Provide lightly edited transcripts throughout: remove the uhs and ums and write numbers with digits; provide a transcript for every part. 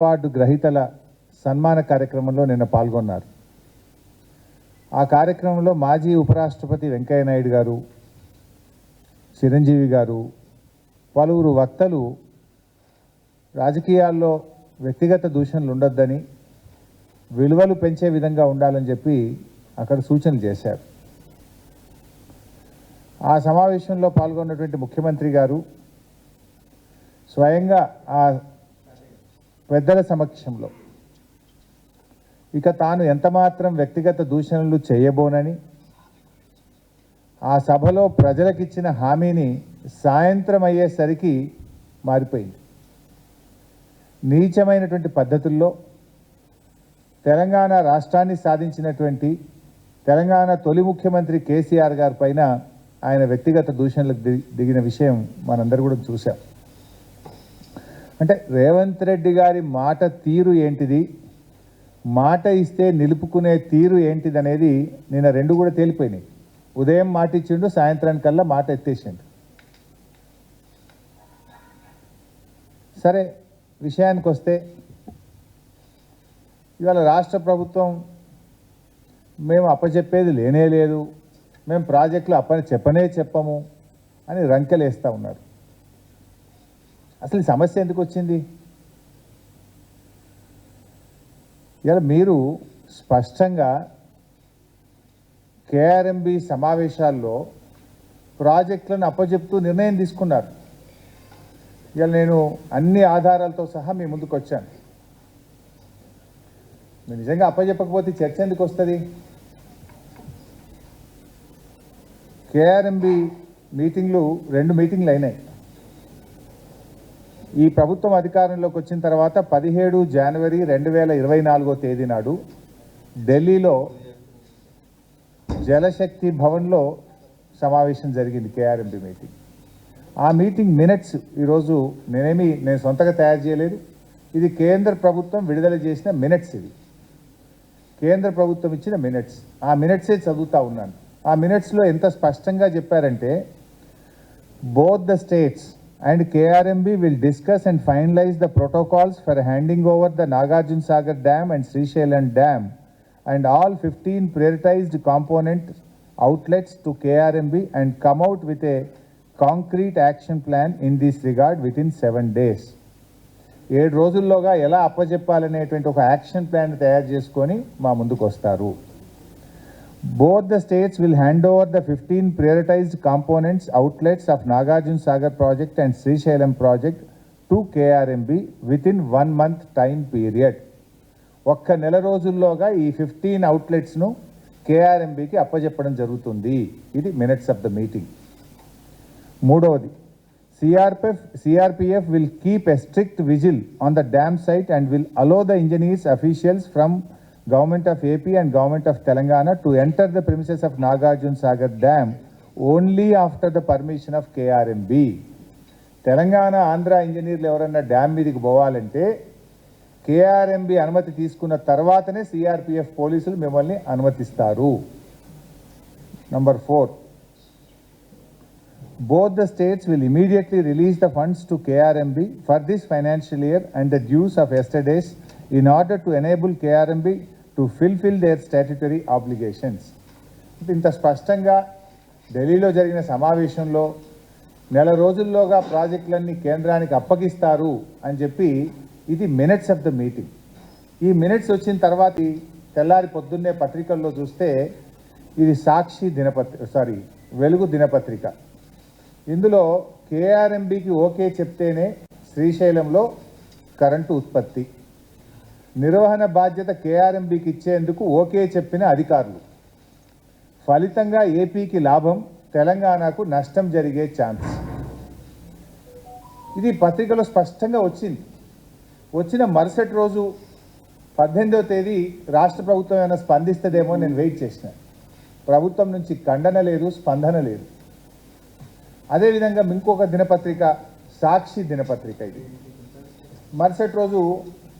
Award గ్రహీతల సన్మాన కార్యక్రమంలో నిన్న పాల్గొన్నారు. ఆ కార్యక్రమంలో మాజీ ఉపరాష్ట్రపతి వెంకయ్య నాయుడు గారు, చిరంజీవి గారు, పలువురు వక్తలు రాజకీయాల్లో వ్యక్తిగత దూషణలు ఉండొద్దని, విలువలు పెంచే విధంగా ఉండాలని చెప్పి అక్కడ సూచనలు చేశారు. ఆ సమావేశంలో పాల్గొన్నటువంటి ముఖ్యమంత్రి గారు స్వయంగా ఆ పెద్దల సమక్షంలో ఇక తాను ఎంతమాత్రం వ్యక్తిగత దూషణలు చేయబోనని, ఆ సభలో ప్రజలకిచ్చిన హామీని సాయంత్రం అయ్యేసరికి మారిపోయింది. నీచమైనటువంటి పద్ధతుల్లో తెలంగాణ రాష్ట్రాన్ని సాధించినటువంటి తెలంగాణ తొలి ముఖ్యమంత్రి కేసీఆర్ గారి పైన ఆయన వ్యక్తిగత దూషణలకు దిగిన విషయం మనందరూ కూడా చూశాం. అంటే రేవంత్ రెడ్డి గారి మాట తీరు ఏంటిది, మాట ఇస్తే నిలుపుకునే తీరు ఏంటిది అనేది నిన్న రెండు కూడా తేలిపోయినాయి. ఉదయం మాట ఇచ్చిండు, సాయంత్రానికల్లా మాట ఎత్తేసిండు. సరే, విషయానికి వస్తే ఇవాళ రాష్ట్ర ప్రభుత్వం మేము అప్పచెప్పేది లేనే లేదు, మేము ప్రాజెక్టులు చెప్పము అని రంకెలేస్తూ ఉన్నారు. అసలు ఈ సమస్య ఎందుకు వచ్చింది? ఇలా మీరు స్పష్టంగా కేఆర్ఎంబి సమావేశాల్లో ప్రాజెక్టులను అప్పచెప్తూ నిర్ణయం తీసుకున్నారు. ఇలా నేను అన్ని ఆధారాలతో సహా మీ ముందుకు వచ్చాను. మీరు నిజంగా అప్పచెప్పకపోతే చర్చ ఎందుకు వస్తుంది? కేఆర్ఎంబి మీటింగ్లు 2 మీటింగ్లు అయినాయి. ఈ ప్రభుత్వం అధికారంలోకి వచ్చిన తర్వాత 17 జనవరి 2024 తేదీ నాడు ఢిల్లీలో జలశక్తి భవన్లో సమావేశం జరిగింది, కేఆర్ఎంబి మీటింగ్. ఆ మీటింగ్ మినిట్స్ ఈరోజు నేను సొంతగా తయారు చేయలేదు, ఇది కేంద్ర ప్రభుత్వం విడుదల చేసిన మినిట్స్. ఇది కేంద్ర ప్రభుత్వం ఇచ్చిన మినిట్స్. ఆ మినిట్సే చదువుతూ ఉన్నాను. ఆ మినిట్స్లో ఎంత స్పష్టంగా చెప్పారంటే, both the states and KRMB will discuss and finalize the protocols for handing over the Nagarjuna Sagar Dam and Srisailam Dam and all 15 prioritized component outlets to KRMB and come out with a concrete action plan in this regard within 7 days. 7 రోజుల్లోగా ఎలా అప్పచెప్పాలనేటువంటి ఒక action plan తయారు చేసుకొని మా ముందుకు వస్తారు. Both the states will hand over the 15 prioritized components outlets of Nagarjuna Sagar project and Srisailam project to KRMB within 1 month time period. ఒక్క నెల రోజుల్లోగా ఈ 15 అవుట్లెట్స్ను కేఆర్ఎంబికి అప్పచెప్పడం జరుగుతుంది. ఇది మినిట్స్ ఆఫ్ ద మీటింగ్. మూడవది, CRPF will keep a strict vigil on the dam site and will allow the engineers officials from Government of AP and Government of Telangana to enter the premises of Nagarjuna Sagar Dam only after the permission of KRMB. Telangana Andhra ఇంజనీర్లు ఎవరన్నా dam మీదకి పోవాలంటే KRMB అనుమతి తీసుకున్న తర్వాతనే CRPF పోలీసులు మిమ్మల్ని అనుమతిస్తారు. Number 4, both the states will immediately release the funds to KRMB for this financial year and the dues of yesterday's in order to enable KRMB to fulfill their statutory obligations. ఇంత స్పష్టంగా ఢిల్లీలో జరిగిన సమావేశంలో నెల రోజుల్లోగా ప్రాజెక్టులన్నీ కేంద్రానికి అప్పగిస్తారు అని చెప్పి ఇది మినిట్స్ ఆఫ్ ద మీటింగ్. ఈ మినిట్స్ వచ్చిన తర్వాత తెల్లారి పొద్దున్నే పత్రికల్లో చూస్తే ఇది వెలుగు దినపత్రిక. ఇందులో కేఆర్ఎంబికి ఓకే చెప్తేనే శ్రీశైలంలో కరెంటు ఉత్పత్తి, నిర్వహణ బాధ్యత కేఆర్ఎంబికి ఇచ్చేందుకు ఓకే చెప్పిన అధికారులు, ఫలితంగా ఏపీకి లాభం, తెలంగాణకు నష్టం జరిగే ఛాన్స్. ఇది పత్రికలో స్పష్టంగా వచ్చింది. వచ్చిన మరుసటి రోజు 18వ తేదీ రాష్ట్ర ప్రభుత్వం ఏమైనా స్పందిస్తుందేమో నేను వెయిట్ చేసిన. ప్రభుత్వం నుంచి ఖండన లేదు, స్పందన లేదు. అదేవిధంగా ఇంకొక దినపత్రిక సాక్షి దినపత్రిక, ఇది మరుసటి రోజు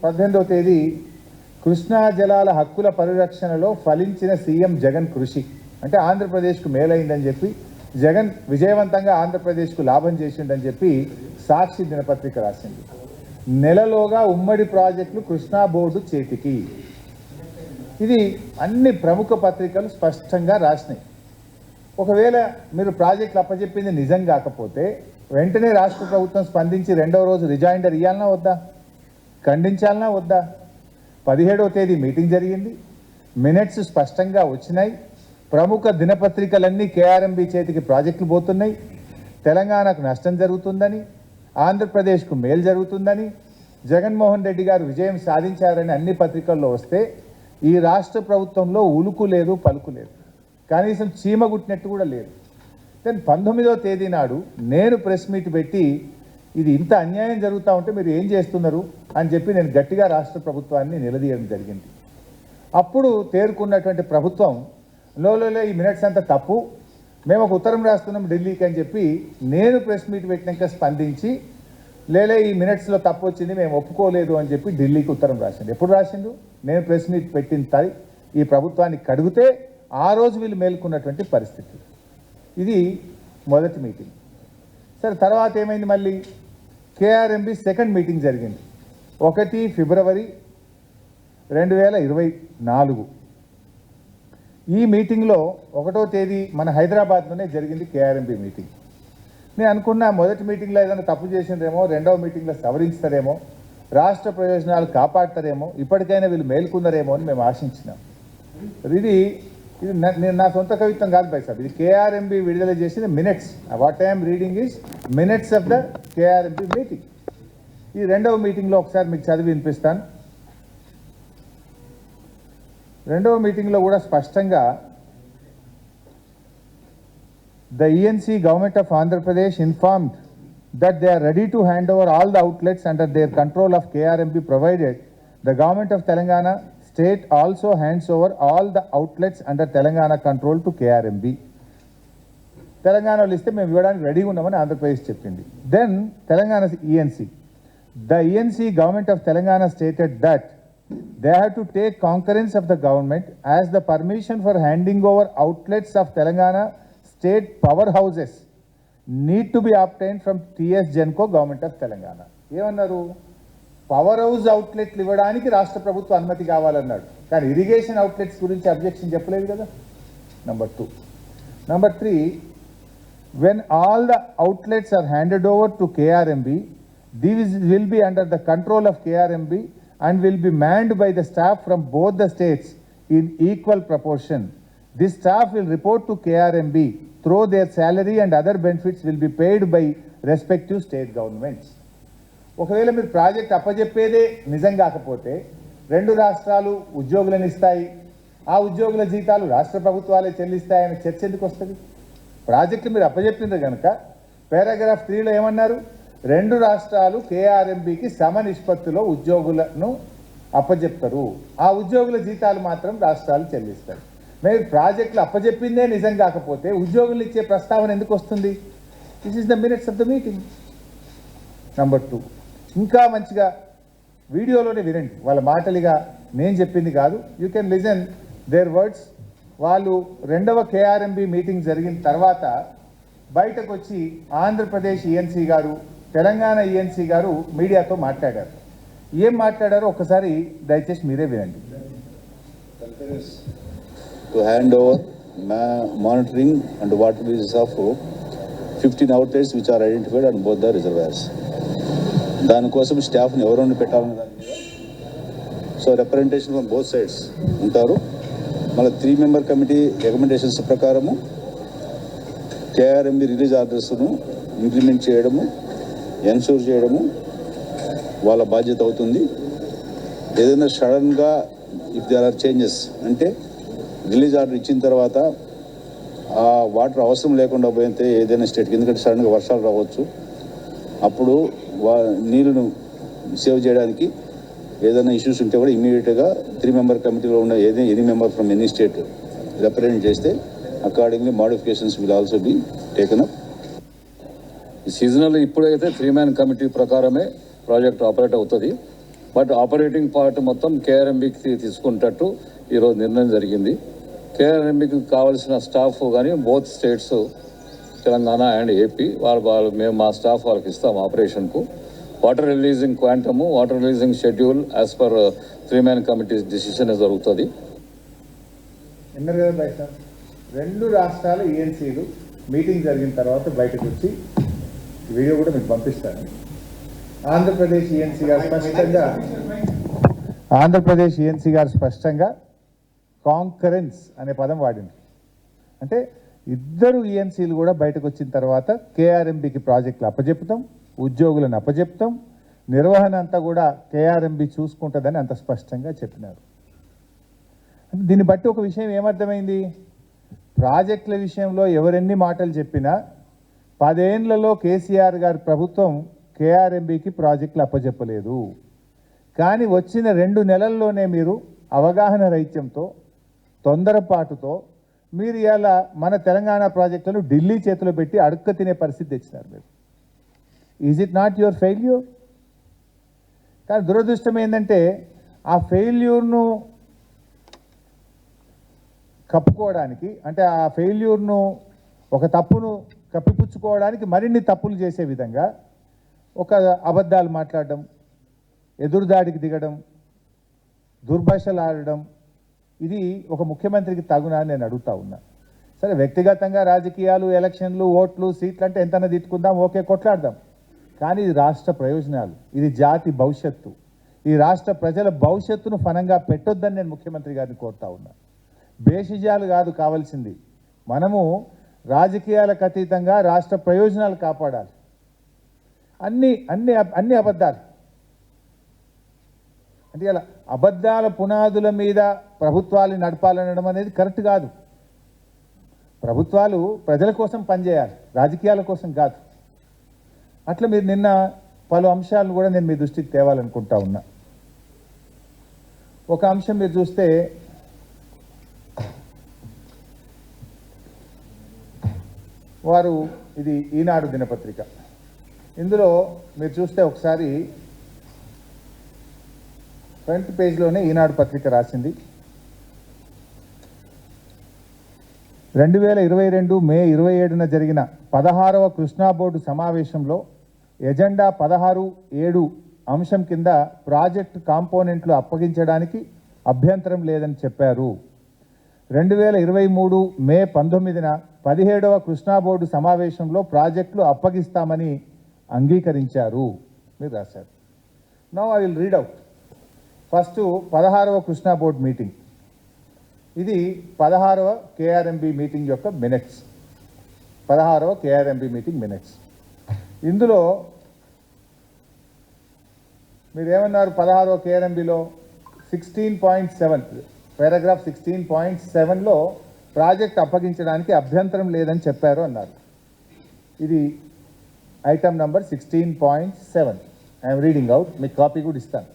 18వ తేదీ కృష్ణా జలాల హక్కుల పరిరక్షణలో ఫలించిన సీఎం జగన్ కృషి, అంటే ఆంధ్రప్రదేశ్కు మేలైందని చెప్పి జగన్ విజయవంతంగా ఆంధ్రప్రదేశ్కు లాభం చేసిండని చెప్పి సాక్షి దినపత్రిక రాసింది. నెలలోగా ఉమ్మడి ప్రాజెక్టులు కృష్ణా బోర్డు చేతికి. ఇది అన్ని ప్రముఖ పత్రికలు స్పష్టంగా రాసినాయి. ఒకవేళ మీరు ప్రాజెక్టులు అప్పచెప్పింది నిజం కాకపోతే వెంటనే రాష్ట్ర ప్రభుత్వం స్పందించి రెండవ రోజు రిజైండర్ ఇవ్వాలన్నా వద్దా, ఖండించాలన్నా వద్దా? 17వ తేదీ మీటింగ్ జరిగింది, మినిట్స్ స్పష్టంగా వచ్చినాయి. ప్రముఖ దినపత్రికలన్నీ కేఆర్ఎంబి చేతికి ప్రాజెక్టులు పోతున్నాయి, తెలంగాణకు నష్టం జరుగుతుందని, ఆంధ్రప్రదేశ్కు మేలు జరుగుతుందని, జగన్మోహన్ రెడ్డి గారు విజయం సాధించారని అన్ని పత్రికల్లో వస్తే ఈ రాష్ట్ర ప్రభుత్వంలో ఉలుకు లేదు, పలుకు లేదు, కనీసం చీమ గుట్టినట్టు కూడా లేదు. దెన్ 19వ తేదీ నాడు నేను ప్రెస్ మీట్ పెట్టి ఇది ఇంత అన్యాయం జరుగుతూ ఉంటే మీరు ఏం చేస్తున్నారు అని చెప్పి నేను గట్టిగా రాష్ట్ర ప్రభుత్వాన్ని నిలదీయడం జరిగింది. అప్పుడు తేరుకున్నటువంటి ప్రభుత్వం లోలో ఈ మినిట్స్ అంతా తప్పు, మేము ఒక ఉత్తరం రాస్తున్నాం ఢిల్లీకి అని చెప్పి నేను ప్రెస్ మీట్ పెట్టినాక స్పందించి లేలే ఈ మినిట్స్లో తప్పు వచ్చింది మేము ఒప్పుకోలేదు అని చెప్పి ఢిల్లీకి ఉత్తరం రాసిండు. ఎప్పుడు రాసిండు? నేను ప్రెస్ మీట్ పెట్టిన ఈ ప్రభుత్వాన్ని కడిగితే ఆ రోజు వీళ్ళు మేల్కొన్నటువంటి పరిస్థితి. ఇది మొదటి మీటింగ్. సరే, తర్వాత ఏమైంది? మళ్ళీ కేఆర్ఎంబి సెకండ్ మీటింగ్ జరిగింది 1 ఫిబ్రవరి 2024. ఈ మీటింగ్లో 1వ తేదీ మన హైదరాబాద్లోనే జరిగింది కేఆర్ఎంబి మీటింగ్. నేను అనుకున్నా మొదటి మీటింగ్లో ఏదైనా తప్పు చేసిందేమో, రెండవ మీటింగ్లో సవరించుతారేమో, రాష్ట్ర ప్రయోజనాలు కాపాడతారేమో, ఇప్పటికైనా వీళ్ళు మేల్కొన్నారేమో అని మేము ఆశించినాం. ఇది నేను నా సొంత కవిత్వం కాదు బై సాబ్, ఇది కేఆర్ఎంబి విడుదల చేసిన minutes. What I'm reading is minutes of the KRMB meeting. ఈ రెండవ మీటింగ్లో ఒకసారి మీకు చదివి వినిపిస్తాను. రెండవ మీటింగ్లో కూడా స్పష్టంగా the ENC government of Andhra Pradesh informed that they are ready to hand over all the outlets under their control of KRMB provided the government of Telangana state also hands over all the outlets under Telangana control to KRMB. తెలంగాణలో ఇస్తే మేము ఇవ్వడానికి రెడీగా ఉన్నామని ఆంధ్రప్రదేశ్ చెప్పింది. Then Telangana ENC, the ENC government of Telangana stated that they have to take concurrence of the government as the permission for handing over outlets of Telangana state powerhouses need to be obtained from TS Genco government of Telangana. ఏమన్నారు? Power house అవుట్లెట్లు ఇవ్వడానికి రాష్ట్ర ప్రభుత్వం అనుమతి కావాలన్నాడు, కానీ irrigation outlets గురించి objection చెప్పలేదు కదా. Number 2. Number 3, when all the outlets are handed over to KRMB, these will be under the control of KRMB and will be manned by the staff from both the states in equal proportion. This staff will report to KRMB through their salary and other benefits will be paid by respective state governments. ఒకవేళ మీరు project అప్పజెప్పేదే నిజం కాకపోతే రెండు రాష్ట్రాలు ఉద్యోగులను ఇస్తాయి, ఆ ఉద్యోగుల జీతాలు రాష్ట్ర ప్రభుత్వాలే చెల్లిస్తాయని చర్చ ఎందుకు వస్తుంది? ప్రాజెక్టు మీరు అప్పజెప్పింది కనుక పారాగ్రాఫ్ 3లో ఏమన్నారు? రెండు రాష్ట్రాలు కేఆర్ఎంబికి సమ నిష్పత్తిలో ఉద్యోగులను అప్పజెప్తారు, ఆ ఉద్యోగుల జీతాలు మాత్రం రాష్ట్రాలు చెల్లిస్తారు. మీరు ప్రాజెక్టులు అప్పజెప్పిందే నిజం కాకపోతే ఉద్యోగులు ఇచ్చే ప్రస్తావన ఎందుకు వస్తుంది? This is the minutes of the meeting. Number 2, ఇంకా మంచిగా వీడియోలోనే వినండి, వాళ్ళ మాటలుగా నేను చెప్పింది కాదు. You can listen their words. వాళ్ళు రెండవ కేఆర్ఎంబి మీటింగ్ జరిగిన తర్వాత బయటకు వచ్చి ఆంధ్రప్రదేశ్ ఈఎన్సీ గారు, తెలంగాణ ఈఎన్సీ గారు మీడియాతో మాట్లాడారు. ఏం మాట్లాడారో ఒకసారి దయచేసి మీరే వినండి. To hand over monitoring and water resources of 15 outlets which are identified on both the reservoirs. దానికోసం స్టాఫ్ని ఎవరైనా పెట్టాలని దాని మీద so representation from both sides ఉంటారు. మళ్ళీ 3 మెంబర్ కమిటీ రికమెండేషన్స్ ప్రకారము కేఆర్ఎంబి రిలీజ్ ఆర్డర్స్ను ఇంప్లిమెంట్ చేయడము, ఎన్షూర్ చేయడము వాళ్ళ బాధ్యత అవుతుంది. ఏదైనా సడన్గా ఇఫ్ దేర్ ఆర్ చేంజెస్ అంటే రిలీజ్ ఆర్డర్ ఇచ్చిన తర్వాత ఆ వాటర్ అవసరం లేకుండా పోయితే ఏదైనా స్టేట్కి, ఎందుకంటే సడన్గా వర్షాలు రావచ్చు, అప్పుడు నీళ్ళను సేవ్ చేయడానికి ఏదైనా ఇష్యూస్ ఉంటే కూడా ఇమీడియట్గా 3 మెంబర్ కమిటీలో ఉన్న any member from any state represent చేస్తే accordingly modifications will also be taken up. Seasonal ఇప్పుడైతే 3 మ్యాన్ కమిటీ ప్రకారమే ప్రాజెక్ట్ ఆపరేట్ అవుతుంది. బట్ ఆపరేటింగ్ పార్ట్ మొత్తం కేఆర్ఎంబికి తీసుకునేటట్టు ఈరోజు నిర్ణయం జరిగింది. కేఆర్ఎంబికి కావాల్సిన స్టాఫ్ కానీ both states Telangana and AP వాళ్ళు మేము మా స్టాఫ్ వాళ్ళకి ఇస్తాం ఆపరేషన్కు. Water releasing quantum, water releasing schedule as per 3-man committee decision జరుగుతుంది. విన్నారు కదా బయట రెండు రాష్ట్రాల ఈఎన్సీలు మీటింగ్ జరిగిన తర్వాత బయటకు వచ్చి వీడియో కూడా మీకు పంపిస్తాను. ఆంధ్రప్రదేశ్ ఈఎన్సీ గారు స్పష్టంగా కాంకరెన్స్ అనే పదం వాడింది. అంటే ఇద్దరు ఈఎన్సీలు కూడా బయటకు వచ్చిన తర్వాత కేఆర్ఎంబికి ప్రాజెక్టులు అప్పచెప్తాం, ఉద్యోగులను అప్పచెప్తాం, నిర్వహణ అంతా కూడా కేఆర్ఎంబి చూసుకుంటుందని అంత స్పష్టంగా చెప్పినారు. దీన్ని బట్టి ఒక విషయం ఏమర్థమైంది, ప్రాజెక్టుల విషయంలో ఎవరెన్ని మాటలు చెప్పినా 10 ఏళ్లలో కేసీఆర్ గారి ప్రభుత్వం కేఆర్ఎంబికి ప్రాజెక్టులు అప్పచెప్పలేదు. కానీ వచ్చిన 2 నెలల్లోనే మీరు అవగాహన రహిత్యంతో, తొందరపాటుతో మీరు ఇలా మన తెలంగాణ ప్రాజెక్టులను ఢిల్లీ చేతిలో పెట్టి అడుక్క తినే పరిస్థితి తెచ్చినారు మీరు. Is it not your failure? కానీ దురదృష్టం ఏంటంటే ఆ ఫెయిల్యూర్ను కప్పుకోవడానికి, అంటే ఆ ఫెయిల్యూర్ను ఒక తప్పును కప్పిపుచ్చుకోవడానికి మరిన్ని తప్పులు చేసే విధంగా ఒక అబద్ధాలు మాట్లాడడం, ఎదురుదాడికి దిగడం, దుర్భాషలు ఆడడం, ఇది ఒక ముఖ్యమంత్రికి తగునా అని నేను అడుగుతా ఉన్నా. సరే, వ్యక్తిగతంగా రాజకీయాలు, ఎలక్షన్లు, ఓట్లు, సీట్లు అంటే ఎంతైనా తిట్టుకుందాం, ఓకే, కొట్లాడదాం. కానీ ఇది రాష్ట్ర ప్రయోజనాలు, ఇది జాతి భవిష్యత్తు, ఈ రాష్ట్ర ప్రజల భవిష్యత్తును ఫలంగా పెట్టొద్దని నేను ముఖ్యమంత్రి గారిని కోరుతా ఉన్నా. భేషజాలు కాదు కావాల్సింది, మనము రాజకీయాలకు అతీతంగా రాష్ట్ర ప్రయోజనాలు కాపాడాలి. అన్ని అబద్ధాలు. అంటే ఇలా అబద్ధాల పునాదుల మీద ప్రభుత్వాలు నడపాలనడం అనేది కరెక్ట్ కాదు. ప్రభుత్వాలు ప్రజల కోసం పనిచేయాలి, రాజకీయాల కోసం కాదు. అట్లా మీరు నిన్న పలు అంశాలను కూడా నేను మీ దృష్టికి తేవాలనుకుంటా ఉన్నా. ఒక అంశం మీరు చూస్తే, వారు ఇది ఈనాడు దినపత్రిక, ఇందులో మీరు చూస్తే ఒకసారి ఫ్రంట్ పేజ్లోనే ఈనాడు పత్రిక రాసింది, 2022 మే 27న జరిగిన 16వ కృష్ణా బోర్డు సమావేశంలో ఎజెండా 16.7 అంశం కింద ప్రాజెక్టు కాంపోనెంట్లు అప్పగించడానికి అభ్యంతరం లేదని చెప్పారు. 2023 మే 19న 17వ కృష్ణా బోర్డు సమావేశంలో ప్రాజెక్టులు అప్పగిస్తామని అంగీకరించారు మీరు రాశారు. Now I will read out. First 16వ కృష్ణా బోర్డు మీటింగ్, ఇది 16వ కేఆర్ఎంబి మీటింగ్ యొక్క మినిట్స్. 16వ కేఆర్ఎంబి మీటింగ్ మినిట్స్. ఇందులో మీరేమన్నారు, 16వ కేఆర్ఎంబిలో 16.7 పారాగ్రాఫ్ 16.7లో ప్రాజెక్ట్ అప్పగించడానికి అభ్యంతరం లేదని చెప్పారు అన్నారు. ఇది item number 16.7. I'm reading out, మీకు కాపీ కూడా ఇస్తాను.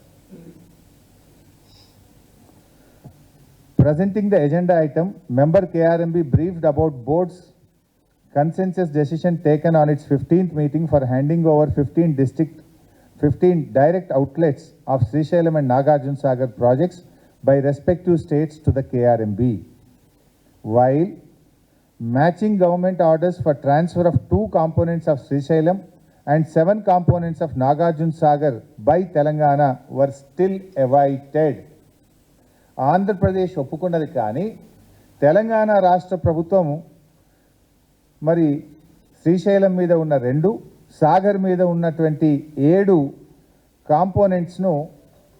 Presenting the agenda item, member KRMB briefed about board's consensus decision taken on its 15th meeting for handing over 15 direct outlets of Srisailam and Nagarjuna Sagar projects by respective states to the KRMB, while matching government orders for transfer of 2 components of Srisailam and 7 components of Nagarjuna Sagar by Telangana were still awaited. Andhra Pradesh ఒప్పుకున్నది, కానీ తెలంగాణ రాష్ట్ర ప్రభుత్వం మరి శ్రీశైలం మీద ఉన్న 2, సాగర్ మీద ఉన్నటువంటి 7 కాంపోనెంట్స్ను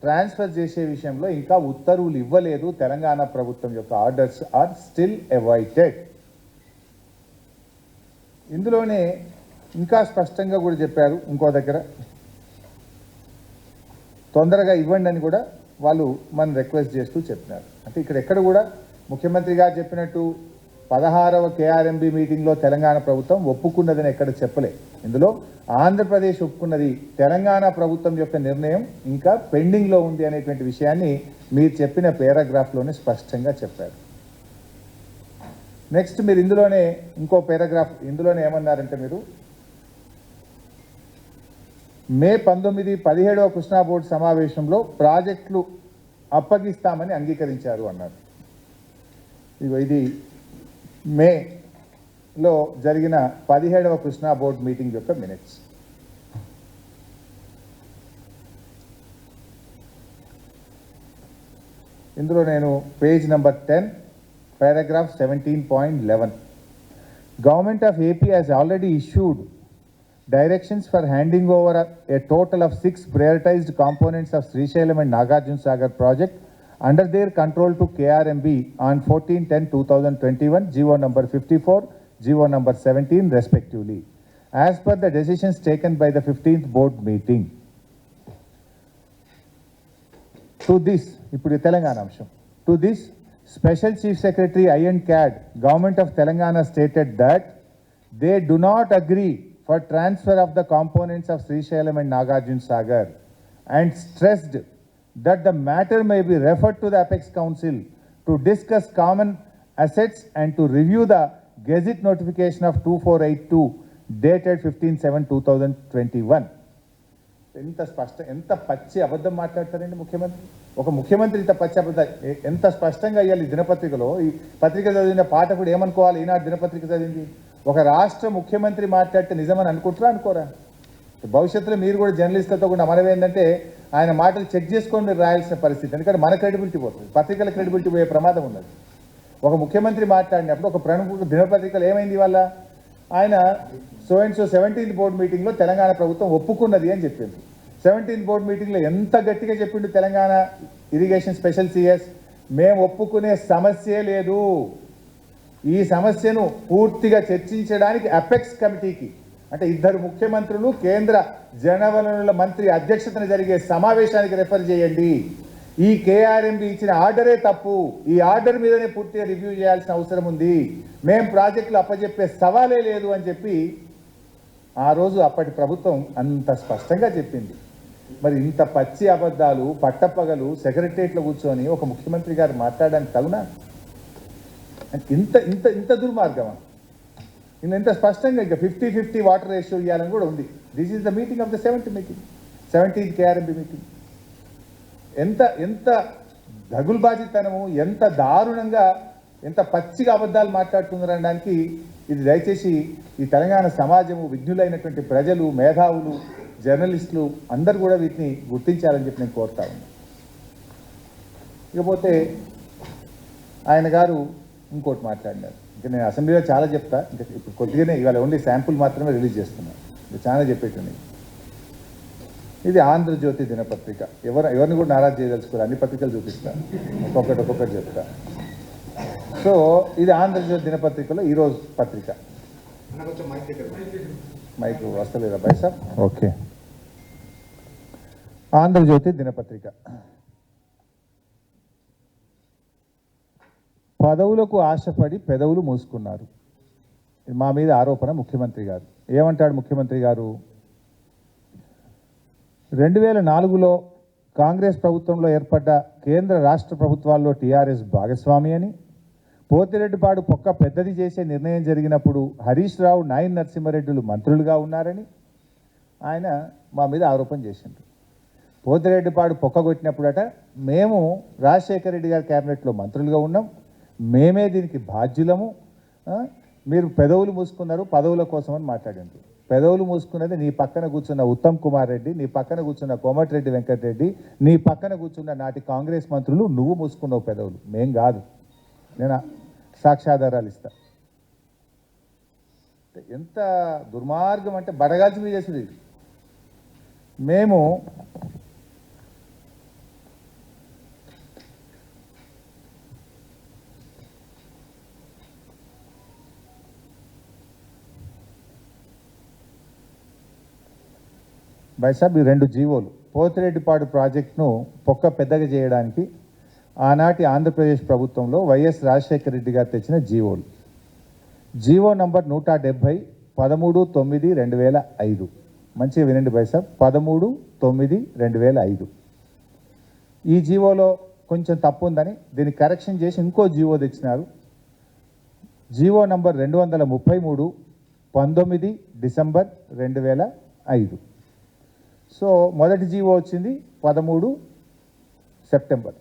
transfer చేసే విషయంలో ఇంకా ఉత్తర్వులు ఇవ్వలేదు. తెలంగాణ ప్రభుత్వం యొక్క ఆర్డర్స్ ఆర్ స్టిల్ అవైటెడ్. ఇందులోనే ఇంకా స్పష్టంగా కూడా చెప్పారు, ఇంకో దగ్గర తొందరగా ఇవ్వండి అని కూడా వాళ్ళు మనం రిక్వెస్ట్ చేస్తూ చెప్పినారు. అంటే ఇక్కడ ఎక్కడ కూడా ముఖ్యమంత్రి గారు చెప్పినట్టు 16వ కేఆర్ఎంబి మీటింగ్లో తెలంగాణ ప్రభుత్వం ఒప్పుకున్నదని ఎక్కడ చెప్పలే. ఇందులో ఆంధ్రప్రదేశ్ ఒప్పుకున్నది, తెలంగాణ ప్రభుత్వం యొక్క నిర్ణయం ఇంకా పెండింగ్లో ఉంది అనేటువంటి విషయాన్ని మీరు చెప్పిన పారాగ్రాఫ్లోనే స్పష్టంగా చెప్పారు. నెక్స్ట్ మీరు ఇందులోనే ఇంకో పారాగ్రాఫ్, ఇందులోనే ఏమన్నారంటే, మీరు మే 19, 17వ కృష్ణా బోర్డు సమావేశంలో ప్రాజెక్టులు అప్పగిస్తామని అంగీకరించారు అన్నారు. ఇది మేలో జరిగిన 17వ కృష్ణా బోర్డు మీటింగ్ యొక్క మినిట్స్. ఇందులో నేను page number 10 paragraph 17.11 Government of AP has already issued directions for handing over a total of 6 prioritized components of Srisailam and Nagarjuna Sagar project under their control to KRMB on 14/10/2021, GO number 54, GO number 17 respectively, as per the decisions taken by the 15th board meeting. To this, ఇప్పుడు తెలంగాణ అంశం. To this, Special Chief Secretary IN CAD, Government of Telangana stated that they do not agree for transfer of the components of Srisailam and Nagarjuna Sagar and stressed that the matter may be referred to the Apex Council to discuss common assets and to review the Gazette notification of 2482 dated 15/7/2021. ఎంత పచ్చి అబద్ధం మాట్లాడతారండి ముఖ్యమంత్రి. ఒక ముఖ్యమంత్రి ఇంత పచ్చి అబద్ధం ఎంత స్పష్టంగా ఇవ్వాలి. దినపత్రికలో ఈ పత్రిక చదివిన పాఠకుడు ఏమనుకోవాలి? ఈనాడు దినపత్రిక చదివింది ఒక రాష్ట్ర ముఖ్యమంత్రి మాట్లాడితే నిజమని అనుకుంటారా అనుకోరా? భవిష్యత్తులో మీరు కూడా జర్నలిస్టులతో కూడా మనం ఏంటంటే ఆయన మాటలు చెక్ చేసుకొని మీరు రాయాల్సిన పరిస్థితి. ఎందుకంటే మన క్రెడిబిలిటీ పోతుంది, పత్రికల క్రెడిబిలిటీ పోయే ప్రమాదం ఉన్నది. ఒక ముఖ్యమంత్రి మాట్లాడినప్పుడు ఒక ప్రముఖ దినపత్రికలు ఏమైంది వల్ల ఆయన so and so 17th board మీటింగ్లో తెలంగాణ ప్రభుత్వం ఒప్పుకున్నది అని చెప్పింది. 17th బోర్డు మీటింగ్లో ఎంత గట్టిగా చెప్పిండు తెలంగాణ ఇరిగేషన్ స్పెషల్ సిఎస్, మేము ఒప్పుకునే సమస్యే లేదు, ఈ సమస్యను పూర్తిగా చర్చించడానికి అపెక్స్ కమిటీకి అంటే ఇద్దరు ముఖ్యమంత్రులు కేంద్ర జలవనరుల మంత్రి అధ్యక్షతన జరిగే సమావేశానికి రెఫర్ చేయండి. ఈ కేఆర్ఎంబి ఇచ్చిన ఆర్డరే తప్పు, ఈ ఆర్డర్ మీదనే పూర్తిగా రివ్యూ చేయాల్సిన అవసరం ఉంది, మేం ప్రాజెక్టులు అప్పచెప్పే సవాలే లేదు అని చెప్పి ఆ రోజు అప్పటి ప్రభుత్వం అంత స్పష్టంగా చెప్పింది. మరి ఇంత పచ్చి అబద్ధాలు పట్టపగలు సెక్రటరియట్లో కూర్చొని ఒక ముఖ్యమంత్రి గారు మాట్లాడడానికి తగునా? ఇంత ఇంత ఇంత దుర్మార్గమా? ఇంత స్పష్టంగా ఇంకా 50-50 వాటర్ రేషియో ఇవ్వాలని కూడా ఉంది. This is the meeting of the 17th KRMB meeting. ఎంత ఎంత దగులుబాజితనము, ఎంత దారుణంగా, ఎంత పచ్చిగా అబద్ధాలు మాట్లాడుతున్నారనడానికి ఇది దయచేసి ఈ తెలంగాణ సమాజము, విజ్ఞులైనటువంటి ప్రజలు, మేధావులు, జర్నలిస్టులు అందరూ కూడా వీటిని గుర్తించాలని చెప్పి నేను కోరుతా ఉన్నాను. ఇకపోతే ఆయన గారు ఇంకోటి మాట్లాడినారు. ఇంకా నేను అసెంబ్లీలో చాలా చెప్తా, ఇంకా ఇప్పుడు కొద్దిగానే ఇవాళ ఓన్లీ శాంపుల్ మాత్రమే రిలీజ్ చేస్తున్నాను, ఇంకా చాలా చెప్పేట్టున్నాయి. ఇది ఆంధ్రజ్యోతి దినపత్రిక. ఎవరిని కూడా నారాజ్ చేయదలుచుకోరు, అన్ని పత్రికలు చూపిస్తాను, ఒక్కొక్కటి చెప్తా. సో ఇది ఆంధ్రజ్యోతి దినపత్రికలో ఈరోజు పత్రిక. మైక్ వస్తలేదా బాయ్ సార్? ఓకే. ఆంధ్రజ్యోతి దినపత్రిక. పదవులకు ఆశపడి పెదవులు మూసుకున్నారు, మా మీద ఆరోపణ ముఖ్యమంత్రి గారు. ఏమంటాడు ముఖ్యమంత్రి గారు? 2004లో కాంగ్రెస్ ప్రభుత్వంలో ఏర్పడ్డ కేంద్ర రాష్ట్ర ప్రభుత్వాల్లో టీఆర్ఎస్ భాగస్వామి అని, పోతిరెడ్డిపాడు పొక్క పెద్దది చేసే నిర్ణయం జరిగినప్పుడు హరీష్ రావు, నాయన్ నరసింహారెడ్డిలు మంత్రులుగా ఉన్నారని ఆయన మా మీద ఆరోపణ చేసిండ్రు. పోతిరెడ్డిపాడు పొక్క కొట్టినప్పుడట మేము రాజశేఖర రెడ్డి గారి క్యాబినెట్లో మంత్రులుగా ఉన్నాం, మేమే దీనికి బాధ్యులము, మీరు పెదవులు మూసుకున్నారు పదవుల కోసం అని మాట్లాడిండ్రు. పెదవులు మూసుకున్నది నీ పక్కన కూర్చున్న ఉత్తమ్ కుమార్ రెడ్డి, నీ పక్కన కూర్చున్న కోమటిరెడ్డి వెంకటరెడ్డి, నీ పక్కన కూర్చున్న నాటి కాంగ్రెస్ మంత్రులు. నువ్వు మూసుకున్నావు పెదవులు, మేం కాదు. నేను సాక్ష్యాధారాలు ఇస్తా. ఎంత దుర్మార్గం అంటే బడగాల్చి మీద చేసింది. మేము బైసాబ్ ఈ 2 జీవోలు పోతిరెడ్డిపాడు ప్రాజెక్టును పొక్క పెద్దగా చేయడానికి ఆనాటి ఆంధ్రప్రదేశ్ ప్రభుత్వంలో వైఎస్ రాజశేఖర రెడ్డి గారు తెచ్చిన జీవోలు. GO number 170 13/9/2005. మంచిగా వినండి బైసాబ్, 13/9/2005. ఈ జీవోలో కొంచెం తప్పు ఉందని దీన్ని కరెక్షన్ చేసి ఇంకో జీవో తెచ్చినారు. GO number 233 19 December 2005. సో మొదటి జీవో వచ్చింది 13 సెప్టెంబర్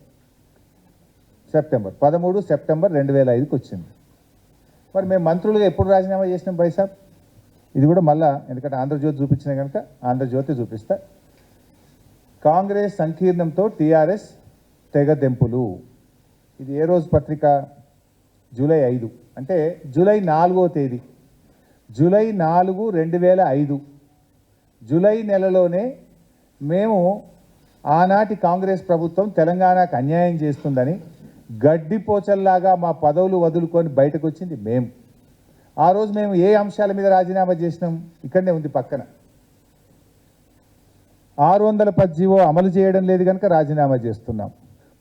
2005కి వచ్చింది. మరి మేము మంత్రులుగా ఎప్పుడు రాజీనామా చేసినాం బైసాబ్? ఇది కూడా మళ్ళా, ఎందుకంటే ఆంధ్రజ్యోతి చూపించిన కనుక ఆంధ్రజ్యోతి చూపిస్తా. కాంగ్రెస్ సంకీర్ణంతో టీఆర్ఎస్ తెగదెంపులు. ఇది ఏ రోజు పత్రిక? జూలై 5, అంటే జూలై 4వ తేదీ, జూలై 4, 2005 జూలై నెలలోనే మేము ఆనాటి కాంగ్రెస్ ప్రభుత్వం తెలంగాణకు అన్యాయం చేస్తుందని గడ్డిపోచల్లాగా మా పదవులు వదులుకొని బయటకు వచ్చింది మేము. ఆ రోజు మేము ఏ అంశాల మీద రాజీనామా చేసినాం? ఇక్కడనే ఉంది పక్కన. 610 జీవో అమలు చేయడం లేదు కనుక రాజీనామా చేస్తున్నాం.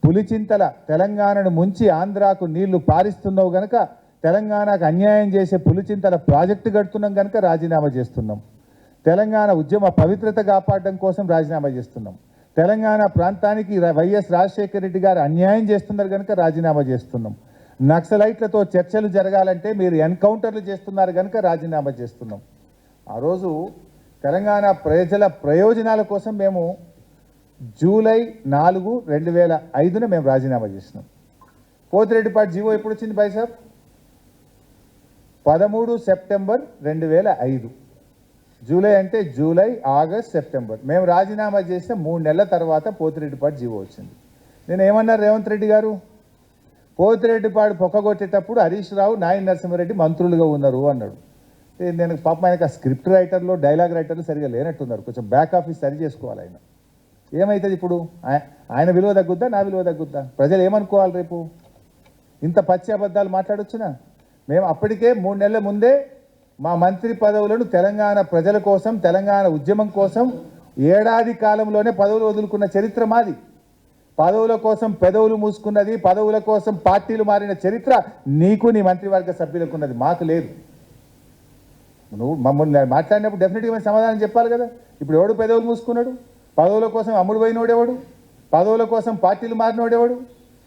పులిచింతల తెలంగాణను ముంచి ఆంధ్రాకు నీళ్లు పారిస్తున్నావు గనక తెలంగాణకు అన్యాయం చేసే పులిచింతల ప్రాజెక్టు కడుతున్నాం కనుక రాజీనామా చేస్తున్నాం. తెలంగాణ ఉద్యమ పవిత్రత కాపాడడం కోసం రాజీనామా చేస్తున్నాం. తెలంగాణ ప్రాంతానికి వైఎస్ రాజశేఖర రెడ్డి గారు అన్యాయం చేస్తున్నారు కనుక రాజీనామా చేస్తున్నాం. నక్సలైట్లతో చర్చలు జరగాలంటే మీరు ఎన్కౌంటర్లు చేస్తున్నారు కనుక రాజీనామా చేస్తున్నాం. ఆ రోజు తెలంగాణ ప్రజల ప్రయోజనాల కోసం మేము జూలై 4, 2005 మేము రాజీనామా చేసినాం. పోతిరెడ్డిపాటి జీవో ఎప్పుడు వచ్చింది బైసాబ్? 13 సెప్టెంబర్ 2005. జూలై అంటే జూలై, ఆగస్ట్, సెప్టెంబర్. మేము రాజీనామా చేసిన 3 నెలల తర్వాత పోతిరెడ్డిపాటి జీవో వచ్చింది. నేను ఏమన్నారు రేవంత్ రెడ్డి గారు? పోతిరెడ్డిపాడు పొక్కగొట్టేటప్పుడు హరీష్ రావు, నాయన నరసింహారెడ్డి మంత్రులుగా ఉన్నారు అన్నాడు. నేను పాపం ఆయనకు ఆ స్క్రిప్ట్ రైటర్లు, డైలాగ్ రైటర్లు సరిగా లేనట్టున్నారు. కొంచెం బ్యాక్ ఆఫీస్ సరి చేసుకోవాలి ఆయన. ఏమవుతుంది ఇప్పుడు? ఆయన విలువ తగ్గుద్దా, నా విలువ తగ్గుద్దా? ప్రజలు ఏమనుకోవాలి రేపు? ఇంత పచ్చి అబద్ధాలు మాట్లాడొచ్చునా? మేము అప్పటికే 3 నెలల ముందే మా మంత్రి పదవులను తెలంగాణ ప్రజల కోసం, తెలంగాణ ఉద్యమం కోసం ఏడాది కాలంలోనే పదవులు వదులుకున్న చరిత్ర మాది. పదవుల కోసం పెదవులు మూసుకున్నది, పదవుల కోసం పార్టీలు మారిన చరిత్ర నీకు, నీ మంత్రివర్గ సభ్యులకు ఉన్నది, మాకు లేదు. నువ్వు మమ్మల్ని మాట్లాడినప్పుడు డెఫినెట్గా మేము సమాధానం చెప్పాలి కదా. ఇప్పుడు ఎవడు పెదవులు మూసుకున్నాడు? పదవుల కోసం అమ్ముడు పోయినోడెవడు? పదవుల కోసం పార్టీలు మారినోడెవడు?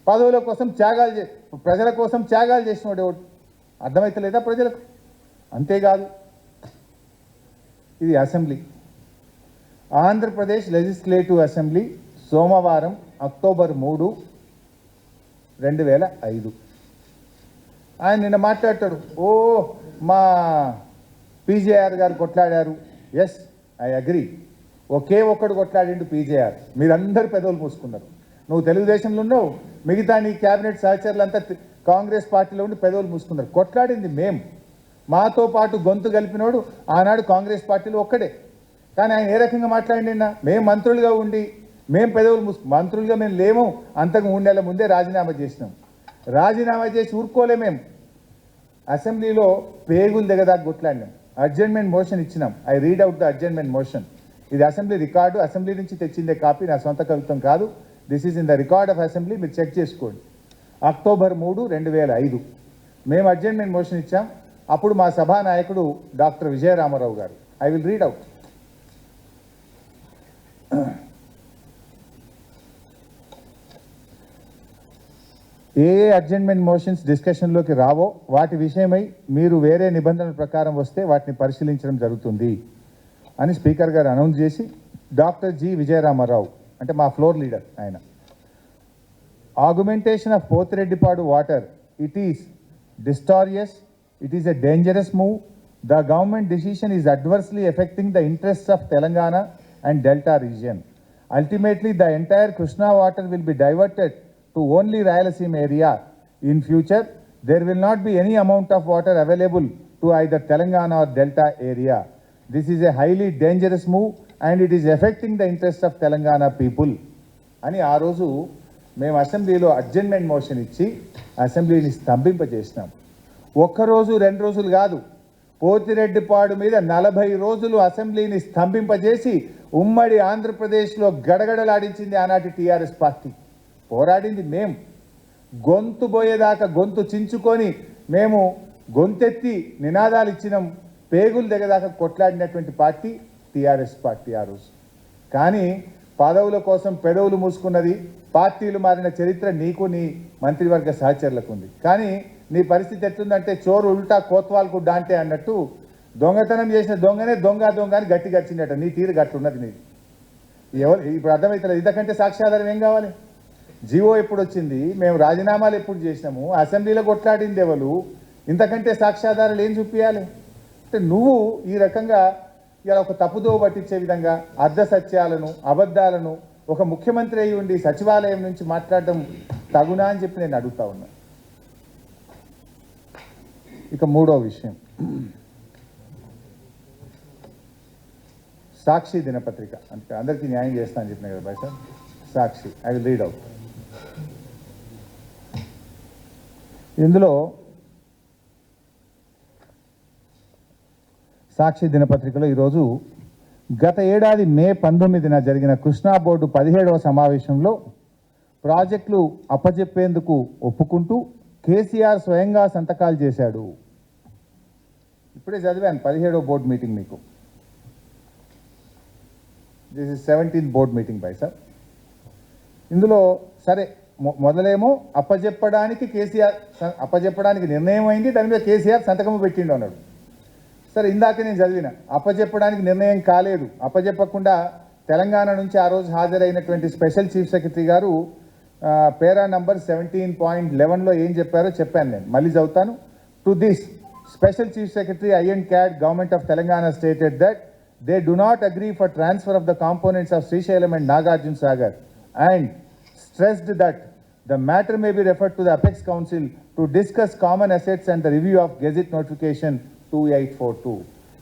పదవుల కోసం ప్రజల కోసం త్యాగాలు చేసినోడెవడు? అర్థమవుతలేదా ప్రజలకు? అంతేకాదు, ఇది అసెంబ్లీ, ఆంధ్రప్రదేశ్ లెజిస్లేటివ్ అసెంబ్లీ సోమవారం అక్టోబర్ 3, 2005. ఆయన నిన్న మాట్లాడతాడు, ఓ మా పీజేఆర్ గారు కొట్లాడారు. Yes, I agree. ఒకే ఒక్కడు కొట్లాడిండు పీజేఆర్. మీరందరూ పెదవులు మూసుకున్నారు. నువ్వు తెలుగుదేశంలో ఉన్నావు, మిగతా నీ క్యాబినెట్ సహచరులంతా కాంగ్రెస్ పార్టీలో ఉండి పెదవులు మూసుకున్నారు. కొట్లాడింది మేము. మాతో పాటు గొంతు కలిపినోడు ఆనాడు కాంగ్రెస్ పార్టీలో ఒక్కడే. కానీ ఆయన ఏ రకంగా మాట్లాడినా, మేము మంత్రులుగా ఉండి మేము పెదవులు మంత్రులుగా మేము లేము. అంతకు 3 నెలల ముందే రాజీనామా చేసినాం. రాజీనామా చేసి ఊరుకోలే మేము. అసెంబ్లీలో పేగులు దిగదాకా కొట్లాడినాం. అడ్జర్న్మెంట్ మోషన్ ఇచ్చినాం. I read out the adjournment motion. ఇది అసెంబ్లీ రికార్డు, అసెంబ్లీ నుంచి తెచ్చిందే కాపీ, నా సొంత కవిత్వం కాదు. This is in the record of assembly, మీరు చెక్ చేసుకోండి. అక్టోబర్ 3, 2005 మేము అడ్జర్న్మెంట్ మోషన్ ఇచ్చాం. అప్పుడు మా సభానాయకుడు డాక్టర్ విజయరామారావు గారు, ఐ విల్ రీడ్ అవుట్. ఏ అడ్జర్న్మెంట్ మోషన్స్ డిస్కషన్లోకి రావో వాటి విషయమై మీరు వేరే నిబంధనల ప్రకారం వస్తే వాటిని పరిశీలించడం జరుగుతుంది అని స్పీకర్ గారు అనౌన్స్ చేసి, డాక్టర్ జి విజయరామారావు అంటే మా ఫ్లోర్ లీడర్ ఆయన, argumentation of Pothireddypadu water, it is disastrous, it is a dangerous move. The government decision is adversely affecting the interests of Telangana and Delta region. Ultimately, the entire Krishna water will be diverted to only Rayalaseema area. In future, there will not be any amount of water available to either Telangana or Delta area. This is a highly dangerous move and it is affecting the interests of Telangana people. అని ఆ రోజు మేము అసెంబ్లీలో adjournment motion ఇచ్చి అసెంబ్లీని స్తంభింపజేసినాం. ఒక్కరోజు 2 రోజులు కాదు, పోతిరెడ్డిపాడు మీద 40 రోజులు అసెంబ్లీని స్తంభింపజేసి ఉమ్మడి ఆంధ్రప్రదేశ్లో గడగడలాడించింది ఆనాటి టీఆర్ఎస్ పార్టీ. పోరాడింది మేము. గొంతు పోయేదాకా గొంతు చించుకొని మేము గొంతెత్తి నినాదాలు ఇచ్చినాం. పేగులు దిగదాకా కొట్లాడినటువంటి పార్టీ టీఆర్ఎస్ పార్టీ ఆ రోజు. కానీ పదవుల కోసం పెదవులు మూసుకున్నది, పార్టీలు మారిన చరిత్ర నీకు, నీ మంత్రివర్గ సహచరులకు ఉంది. కానీ నీ పరిస్థితి ఎట్లుందంటే చోరు ఉల్టా కోత్వాల్కు డాంటే అన్నట్టు దొంగతనం చేసిన దొంగనే దొంగ అని గట్టి గచ్చిందట. నీ తీరు గట్లున్నది నీది. ఎవరు ఇప్పుడు అర్థమవుతలేదు. ఇంతకంటే సాక్ష్యాధారం ఏం కావాలి? జీవో ఎప్పుడు వచ్చింది, మేము రాజీనామాలు ఎప్పుడు చేసినాము, అసెంబ్లీలో కొట్లాడింది ఎవరు, ఇంతకంటే సాక్ష్యాధారాలు ఏం చూపించాలి? అంటే నువ్వు ఈ రకంగా ఇలా ఒక తప్పుదో పట్టించే విధంగా అర్ధ సత్యాలను, అబద్ధాలను ఒక ముఖ్యమంత్రి అయి ఉండి సచివాలయం నుంచి మాట్లాడడం తగునా అని చెప్పి నేను అడుగుతా ఉన్నా. ఇక మూడో విషయం, సాక్షి దినపత్రిక. అంటే అందరికీ న్యాయం చేస్తా అని చెప్పిన కదా bye sir. Sakshi, I will read out. ఇందులో సాక్షి దినపత్రికలో ఈరోజు గత ఏడాది మే 19న జరిగిన కృష్ణా బోర్డు 17వ సమావేశంలో ప్రాజెక్టులు అప్పజెప్పేందుకు ఒప్పుకుంటూ కేసీఆర్ స్వయంగా సంతకాలు చేశాడు. ఇప్పుడే చదివాను 17వ బోర్డు మీటింగ్ మీకు. This is 17th board meeting by sir. ఇందులో సరే మొదలేమో అప్పజెప్పడానికి నిర్ణయం అయింది, దాని మీద కేసీఆర్ సంతకము పెట్టిండు అన్నాడు. సరే, ఇందాక నేను చదివిన అప్పజెప్పడానికి నిర్ణయం కాలేదు. అప్పజెప్పకుండా తెలంగాణ నుంచి ఆ రోజు హాజరైనటువంటి స్పెషల్ చీఫ్ సెక్రటరీ గారు పేరా నంబర్ 17.11లో ఏం చెప్పారో చెప్పాను నేను. మళ్ళీ చదువుతాను. To this special chief secretary I&CAD government of Telangana stated that they do not agree for transfer of the components of Srisailam and Nagarjuna Sagar and stressed that the matter may be referred to the Apex Council to discuss common assets and the review of Gazette notification 2842.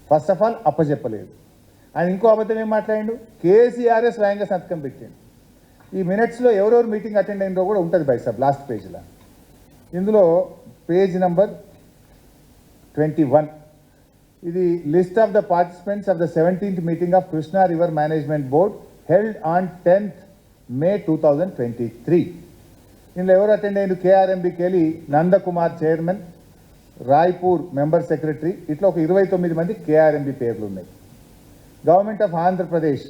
First of all అప్పచెప్పలేదు. ఆయన ఇంకో అబద్ధం ఏం మాట్లాడిండు, కేసీఆర్ స్వయంగా సంతకం పెట్టిండు. ఈ మినిట్స్లో ఎవరెవరు మీటింగ్ అటెండ్ అయినరో కూడా ఉంటుంది బై సార్ లాస్ట్ పేజ్లో. ఇందులో పేజ్ నంబర్ 21 ఇది list of the participants of the 17th meeting of Krishna river management board held on 10th May 2023. ఇందులో ఎవరు అటెండ్ అయ్యారు, కేఆర్ఎంబికి వెళ్ళి Nandakumar chairman, Raipur member secretary, ఇట్లా ఒక 29 మంది కేఆర్ఎంబి పేర్లు ఉన్నాయి. Government of Andhra Pradesh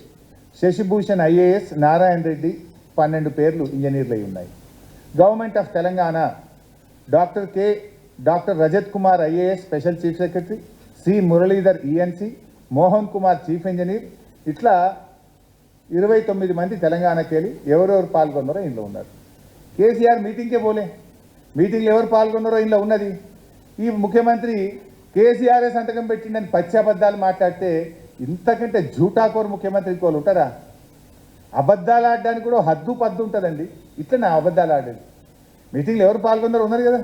Shashibhushan IAS, Narayana Reddy 12 పేర్లు ఇంజనీర్లు అయి ఉన్నాయి. Government of Telangana doctor Rajat Kumar IAS special chief secretary, C Muralidhar ENC, Mohan Kumar chief engineer, ఇట్లా 29 మంది తెలంగాణకి వెళ్ళి ఎవరెవరు పాల్గొన్నారో ఇందులో ఉన్నారు. కేసీఆర్ మీటింగ్కే పోలే, మీటింగ్లో ఎవరు పాల్గొన్నారో ఇందులో ఉన్నది. ఈ ముఖ్యమంత్రి కేసీఆర్ సంతకం పెట్టిండని పచ్చబద్దాలు మాట్లాడితే ఇంతకంటే జూటాకోరు ముఖ్యమంత్రి ఇంకోళ్ళు ఉంటారా? అబద్ధాలు ఆడడానికి కూడా హద్దు పద్దు ఉంటుందండి. ఇట్లా నా అబద్ధాలు ఆడేది. మీటింగ్లో ఎవరు పాల్గొన్నారో ఉన్నారు కదా.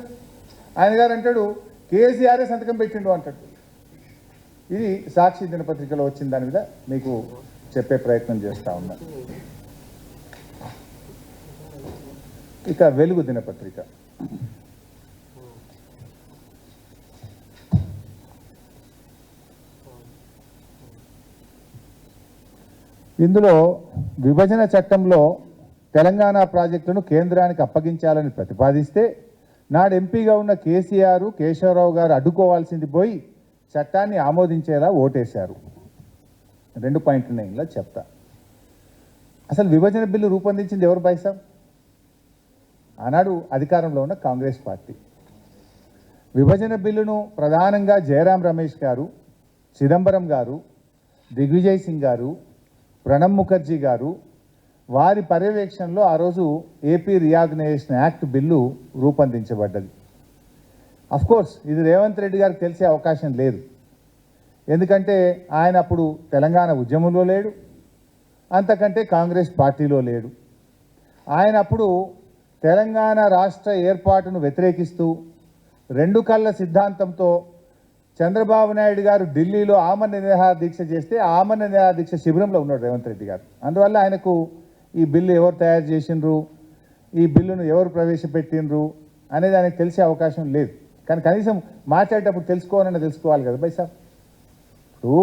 ఆయన గారు అంటాడు కేసీఆర్ సంతకం పెట్టిండు అంటాడు. ఇది సాక్షి దినపత్రికలో వచ్చిన దాని మీద మీకు చెప్పే ప్రయత్నం చేస్తూ ఉన్నా. ఇక వెలుగు దినపత్రిక. ఇందులో విభజన చట్టంలో తెలంగాణ ప్రాజెక్టును కేంద్రానికి అప్పగించాలని ప్రతిపాదిస్తే నాడు ఎంపీగా ఉన్న కేసీఆర్, కేశవరావు గారు అడ్డుకోవాల్సింది పోయి చట్టాన్ని ఆమోదించేలా ఓటేశారు. 2 పాయింట్లు నేను ఇలా చెప్తా. అసలు విభజన బిల్లు రూపొందించింది ఎవరు బైసాబ్? ఆనాడు అధికారంలో ఉన్న కాంగ్రెస్ పార్టీ. విభజన బిల్లును ప్రధానంగా జయరాం రమేష్ గారు, చిదంబరం గారు, దిగ్విజయ్ సింగ్ గారు, ప్రణబ్ ముఖర్జీ గారు వారి పర్యవేక్షణలో ఆ రోజు ఏపీ రీఆర్గనైజేషన్ యాక్ట్ బిల్లు రూపొందించబడ్డది. కోర్స్ ఇది రేవంత్ రెడ్డి గారికి తెలిసే అవకాశం లేదు. ఎందుకంటే ఆయన అప్పుడు తెలంగాణ ఉద్యమంలో లేడు, అంతకంటే కాంగ్రెస్ పార్టీలో లేడు. ఆయన అప్పుడు తెలంగాణ రాష్ట్ర ఏర్పాటును వ్యతిరేకిస్తూ 2 కళ్ళ సిద్ధాంతంతో చంద్రబాబు నాయుడు గారు ఢిల్లీలో ఆమరణ నిరాహార దీక్ష చేస్తే ఆమరణ నిరాహార దీక్ష శిబిరంలో ఉన్నాడు రేవంత్ రెడ్డి గారు. అందువల్ల ఆయనకు ఈ బిల్లు ఎవరు తయారు చేసిండ్రు, ఈ బిల్లును ఎవరు ప్రవేశపెట్టిండ్రు అనేది ఆయనకు తెలిసే అవకాశం లేదు. కానీ కనీసం మాట్లాడేటప్పుడు తెలుసుకోవాలి కదా బై సార్. ఇప్పుడు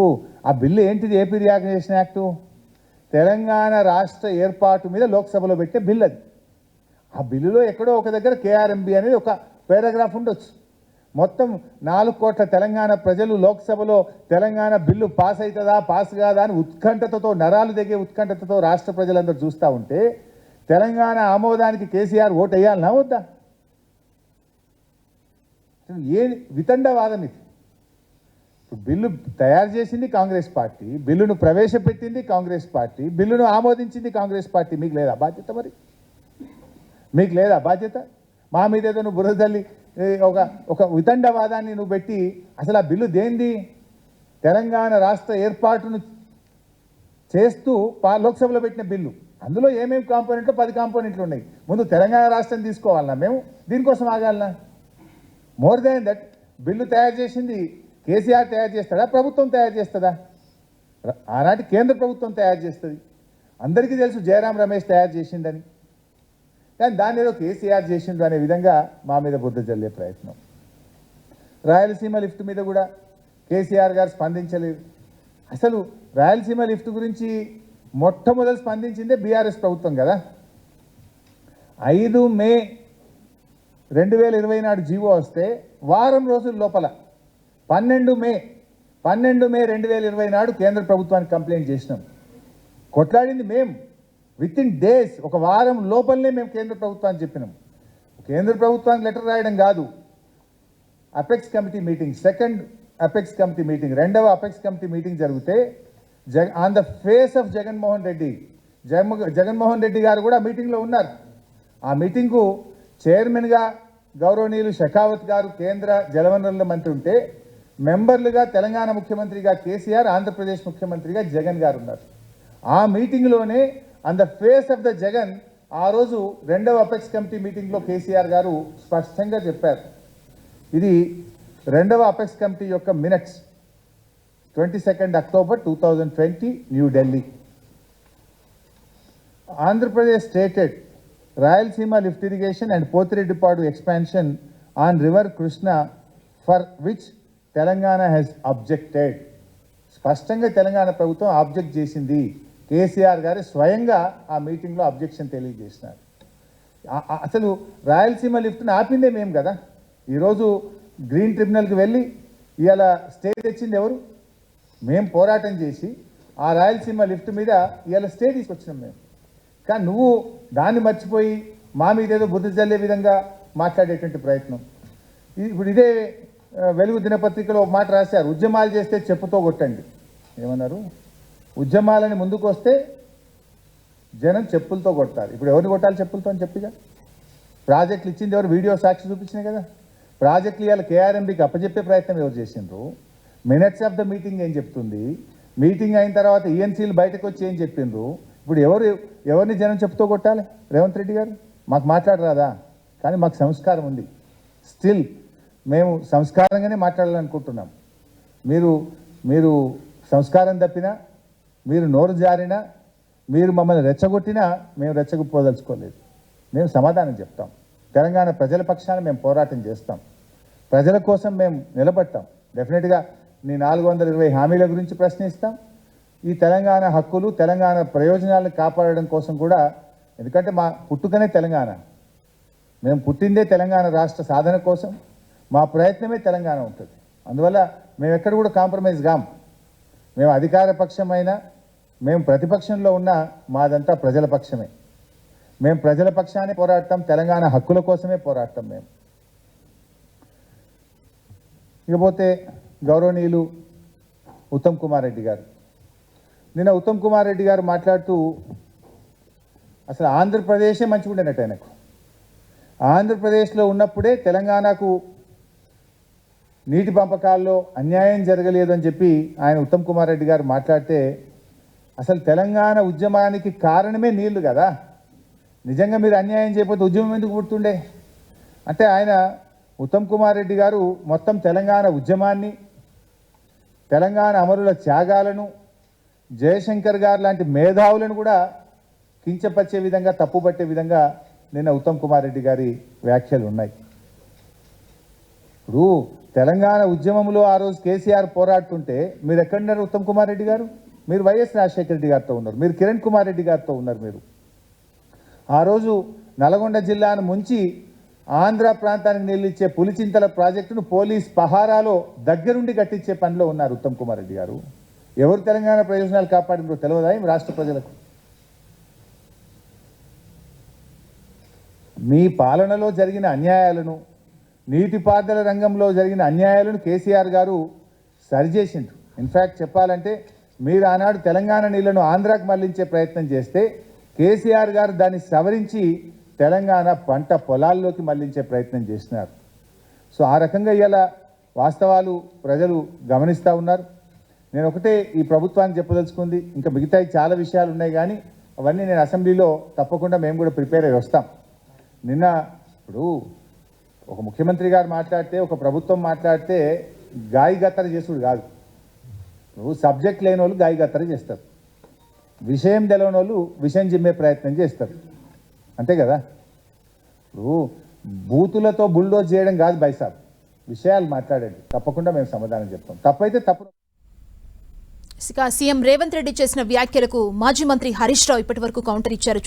ఆ బిల్లు ఏంటిది? ఏపీ రీఆర్గనైజేషన్ యాక్టు తెలంగాణ రాష్ట్ర ఏర్పాటు మీద లోక్సభలో పెట్టే బిల్ అది. ఆ బిల్లులో ఎక్కడో ఒక దగ్గర కేఆర్ఎంబి అనేది ఒక పారాగ్రాఫ్ ఉండొచ్చు. మొత్తం 4 కోట్ల తెలంగాణ ప్రజలు లోక్సభలో తెలంగాణ బిల్లు పాస్ అవుతుందా పాస్ కాదా అని ఉత్కంఠతతో, నరాలు దిగే ఉత్కంఠతతో రాష్ట్ర ప్రజలందరూ చూస్తూ ఉంటే తెలంగాణ ఆమోదానికి కేసీఆర్ ఓటు వేయాలన్నా వద్దా? ఏ వితండవాదం ఇది? బిల్లు తయారు చేసింది కాంగ్రెస్ పార్టీ, బిల్లును ప్రవేశపెట్టింది కాంగ్రెస్ పార్టీ, బిల్లును ఆమోదించింది కాంగ్రెస్ పార్టీ. మీకు లేదా బాధ్యత? మరి మీకు లేదా బాధ్యత? మా మీద ఏదో నువ్వు బురదల్లి ఒక వితండవాదాన్ని నువ్వు పెట్టి అసలు ఆ బిల్లు దేంది? తెలంగాణ రాష్ట్ర ఏర్పాటును చేస్తూ లోక్సభలో పెట్టిన బిల్లు. అందులో ఏమేమి కాంపోనెంట్లు 10 కాంపోనెంట్లు ఉన్నాయి. ముందు తెలంగాణ రాష్ట్రం తీసుకోవాలన్నా మేము దీనికోసం ఆగాలనా? మోర్ దాన్ దట్ బిల్లు తయారు చేసింది కేసీఆర్ తయారు చేస్తాడా, ప్రభుత్వం తయారు చేస్తుందా? ఆనాటి కేంద్ర ప్రభుత్వం తయారు చేస్తుంది. అందరికీ తెలుసు జయరాం రమేష్ తయారు చేసిండని. కానీ దాన్ని ఏదో కేసీఆర్ చేసిండు అనే విధంగా మా మీద బుద్ధ జల్లే ప్రయత్నం. రాయలసీమ లిఫ్ట్ మీద కూడా కేసీఆర్ గారు స్పందించలేదు. అసలు రాయలసీమ లిఫ్ట్ గురించి మొట్టమొదటి స్పందించిందే బీఆర్ఎస్ ప్రభుత్వం కదా. 5 మే 2020 నాడు జీవో వస్తే వారం రోజుల లోపల 12 మే 2020 నాడు కేంద్ర ప్రభుత్వానికి కంప్లైంట్ చేసినాం. కొట్లాడింది మేము. విత్ ఇన్ డేస్, ఒక వారం లోపలనే మేము కేంద్ర ప్రభుత్వానికి చెప్పినాం. కేంద్ర ప్రభుత్వానికి లెటర్ రాయడం కాదు, apex committee meeting, second apex committee meeting, రెండవ అపెక్స్ కమిటీ మీటింగ్ జరిగితే on the face of Jaganmohan Reddy గారు కూడా మీటింగ్లో ఉన్నారు. ఆ మీటింగ్కు చైర్మన్గా గౌరవనీయులు షెకావత్ గారు కేంద్ర జలవనరుల మంత్రి ఉంటే, మెంబర్లుగా తెలంగాణ ముఖ్యమంత్రిగా కేసీఆర్, ఆంధ్రప్రదేశ్ ముఖ్యమంత్రిగా జగన్ గారు ఉన్నారు. ఆ మీటింగ్లోనే on the face of the Jagan ఆ రోజు రెండవ అపెక్స్ కమిటీ మీటింగ్లో కేసీఆర్ గారు స్పష్టంగా చెప్పారు. ఇది రెండవ అపెక్స్ కమిటీ యొక్క minutes, 22 October 2020, New Delhi. Andhra Pradesh stated Rayalaseema lift irrigation and Pothiredippadu expansion on river Krishna, for which Telangana has objected. స్పష్టంగా తెలంగాణ ప్రభుత్వం ఆబ్జెక్ట్ చేసింది. కేసీఆర్ గారు స్వయంగా ఆ మీటింగ్లో అబ్జెక్షన్ తెలియజేసినారు. అసలు రాయలసీమ లిఫ్ట్ని ఆపిందే మేము కదా. ఈరోజు గ్రీన్ ట్రిబ్యునల్కి వెళ్ళి ఇవాళ స్టే తెచ్చింది ఎవరు? మేము పోరాటం చేసి ఆ రాయలసీమ లిఫ్ట్ మీద ఇవాళ స్టే తీసుకొచ్చినాం మేము. కానీ నువ్వు దాన్ని మర్చిపోయి మా మీద ఏదో బుద్ధి జల్లే విధంగా మాట్లాడేటువంటి ప్రయత్నం. ఇప్పుడు ఇదే వెలుగు దినపత్రికలో ఒక మాట రాశారు, ఉద్యమాలు చేస్తే చెప్పుతో కొట్టండి. ఏమన్నారు? ఉద్యమాలని ముందుకు వస్తే జనం చెప్పులతో కొడతారు. ఇప్పుడు ఎవరిని కొట్టాలి చెప్పులతో అని చెప్పిగా? ప్రాజెక్టులు ఇచ్చింది ఎవరు? వీడియో సాక్షి చూపించినాయి కదా. ప్రాజెక్టులు ఇవాళ కేఆర్ఎంబీకి అప్పచెప్పే ప్రయత్నం ఎవరు చేసిండ్రు? మినిట్స్ ఆఫ్ ద మీటింగ్ ఏం చెప్తుంది? మీటింగ్ అయిన తర్వాత ఈఎన్సీలు బయటకు వచ్చి ఏం చెప్పిండ్రు? ఇప్పుడు ఎవరిని జనం చెప్తూ కొట్టాలి? రేవంత్ రెడ్డి గారు మాకు మాట్లాడరాదా? కానీ మాకు సంస్కారం ఉంది. స్టిల్ మేము సంస్కారంగానే మాట్లాడాలనుకుంటున్నాం. మీరు సంస్కారం తప్పినా, మీరు నోరు జారినా, మీరు మమ్మల్ని రెచ్చగొట్టినా మేము రెచ్చగొప్పదలుచుకోలేదు. మేము సమాధానం చెప్తాం. తెలంగాణ ప్రజల పక్షాన మేము పోరాటం చేస్తాం. ప్రజల కోసం మేము నిలబడతాం. డెఫినెట్గా నీ 420 హామీల గురించి ప్రశ్నిస్తాం. ఈ తెలంగాణ హక్కులు, తెలంగాణ ప్రయోజనాలను కాపాడడం కోసం కూడా, ఎందుకంటే మా పుట్టుకనే తెలంగాణ, మేము పుట్టిందే తెలంగాణ రాష్ట్ర సాధన కోసం, మా ప్రయత్నమే తెలంగాణ ఉంటుంది. అందువల్ల మేము ఎక్కడ కూడా కాంప్రమైజ్ కాం. మేము అధికార పక్షమైనా, మేము ప్రతిపక్షంలో ఉన్న మాదంతా ప్రజల పక్షమే. మేము ప్రజల పక్షానే పోరాడతాం, తెలంగాణ హక్కుల కోసమే పోరాడతాం మేము. ఇకపోతే గౌరవనీయులు ఉత్తమ్ కుమార్ రెడ్డి గారు, నిన్న ఉత్తమ్ కుమార్ రెడ్డి గారు మాట్లాడుతూ అసలు ఆంధ్రప్రదేశే మంచిగుండేనట్టు ఆయనకు. ఆంధ్రప్రదేశ్లో ఉన్నప్పుడే తెలంగాణకు నీటి పంపకాల్లో అన్యాయం జరగలేదు అని చెప్పి ఆయన ఉత్తమ్ కుమార్ రెడ్డి గారు మాట్లాడితే, అసలు తెలంగాణ ఉద్యమానికి కారణమే నీళ్లు కదా. నిజంగా మీరు అన్యాయం చేయకపోతే ఉద్యమం ఎందుకు పుడుతుండే? అంటే ఆయన ఉత్తమ్ కుమార్ రెడ్డి గారు మొత్తం తెలంగాణ ఉద్యమాన్ని, తెలంగాణ అమరుల త్యాగాలను, జయశంకర్ గారు లాంటి మేధావులను కూడా కించపరిచే విధంగా, తప్పుపట్టే విధంగా నిన్న ఉత్తమ్ కుమార్ రెడ్డి గారి వ్యాఖ్యలు ఉన్నాయి. ఇప్పుడు తెలంగాణ ఉద్యమంలో ఆ రోజు కేసీఆర్ పోరాడుతుంటే మీరు ఎక్కడున్నారు ఉత్తమ్ కుమార్ రెడ్డి గారు? మీరు వైఎస్ రాజశేఖర రెడ్డి గారితో ఉన్నారు, మీరు కిరణ్ కుమార్ రెడ్డి గారితో ఉన్నారు. మీరు ఆ రోజు నల్గొండ జిల్లాను ముంచి ఆంధ్ర ప్రాంతానికి నీళ్ళు ఇచ్చే పులిచింతల ప్రాజెక్టును పోలీస్ పహారాలో దగ్గరుండి కట్టించే పనిలో ఉన్నారు ఉత్తమ్ కుమార్ రెడ్డి గారు. ఎవరు తెలంగాణ ప్రయోజనాలు కాపాడినో తెలియదా రాష్ట్ర ప్రజలకు? మీ పాలనలో జరిగిన అన్యాయాలను, నీటిపారుదల రంగంలో జరిగిన అన్యాయాలను కేసీఆర్ గారు సరిచేసిండ్రు. ఇన్ఫ్యాక్ట్ చెప్పాలంటే మీరు ఆనాడు తెలంగాణ నీళ్లను ఆంధ్రాకు మళ్లించే ప్రయత్నం చేస్తే కేసీఆర్ గారు దాన్ని సవరించి తెలంగాణ పంట పొలాల్లోకి మళ్లించే ప్రయత్నం చేసినారు. సో ఆ రకంగా ఇవాళ వాస్తవాలు ప్రజలు గమనిస్తూ ఉన్నారు. నేను ఒకటే ఈ ప్రభుత్వానికి చెప్పదలుచుకుంది, ఇంకా మిగతా చాలా విషయాలు ఉన్నాయి కానీ అవన్నీ నేను అసెంబ్లీలో తప్పకుండా మేము కూడా ప్రిపేర్ అయ్యి వస్తాం. నిన్న ఇప్పుడు ఒక ముఖ్యమంత్రి గారు మాట్లాడితే, ఒక ప్రభుత్వం మాట్లాడితే గాయి గత్తర చేసుడు కాదు. నువ్వు సబ్జెక్ట్ లేని వాళ్ళు గాయి గత్తర చేస్తారు, విషయం తెలియని వాళ్ళు విషయం జిమ్మే ప్రయత్నం చేస్తారు, అంతే కదా. ఇప్పుడు బూతులతో బుల్డోజ్ చేయడం కాదు బైసాబ్, విషయాలు మాట్లాడండి, తప్పకుండా మేము సమాధానం చెప్తాం. తప్పైతే తప్పు. సీఎం రేవంత్ రెడ్డి చేసిన వ్యాఖ్యలకు మాజీ మంత్రి హరీష్ రావు ఇప్పటి వరకు కౌంటర్ ఇచ్చారు.